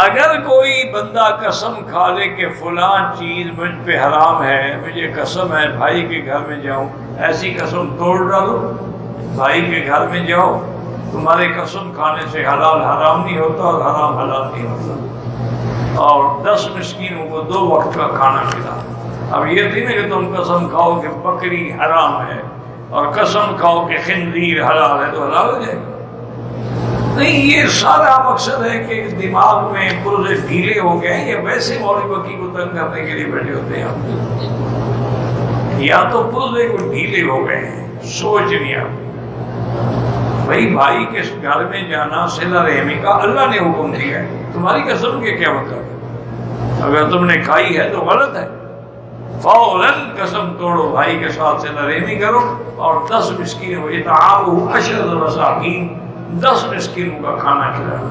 اگر کوئی بندہ قسم کھا لے کہ فلاں چیز مجھ پہ حرام ہے، مجھے قسم ہے بھائی کے گھر میں جاؤں، ایسی قسم توڑ ڈالو، بھائی کے گھر میں جاؤ، تمہارے قسم کھانے سے حلال حرام نہیں ہوتا اور حرام حلال نہیں ہوتا، اور 10 مسکینوں کو 2 وقت کا کھانا کھلا۔ اب یہ تھی نا کہ تم قسم کھاؤ کہ بکری حرام ہے اور قسم کھاؤ کہ خنزیر حلال ہے تو حلال ہو جائے گا؟ نہیں، یہ سارا مقصد ہے کہ دماغ میں پرزے ڈھیلے ہو گئے ہیں، یا ویسے مولوی بکی کو تنگ کرنے کے لیے بیٹھے ہوتے ہیں آپ، یا تو پرزے کو ڈھیلے ہو گئے ہیں، سوچ نہیں آتی۔ بھائی کے گھر میں جانا صلہ رحمی کا اللہ نے حکم دیا ہے، تمہاری قسم کے کیا مطلب ہے؟ اگر تم نے کھائی ہے تو غلط ہے، فوراً قسم توڑو، بھائی کے ساتھ صلہ رحمی کرو، اور 10 مسکین ہو، اطعام 10 مسکینوں کا کھانا کھلانا۔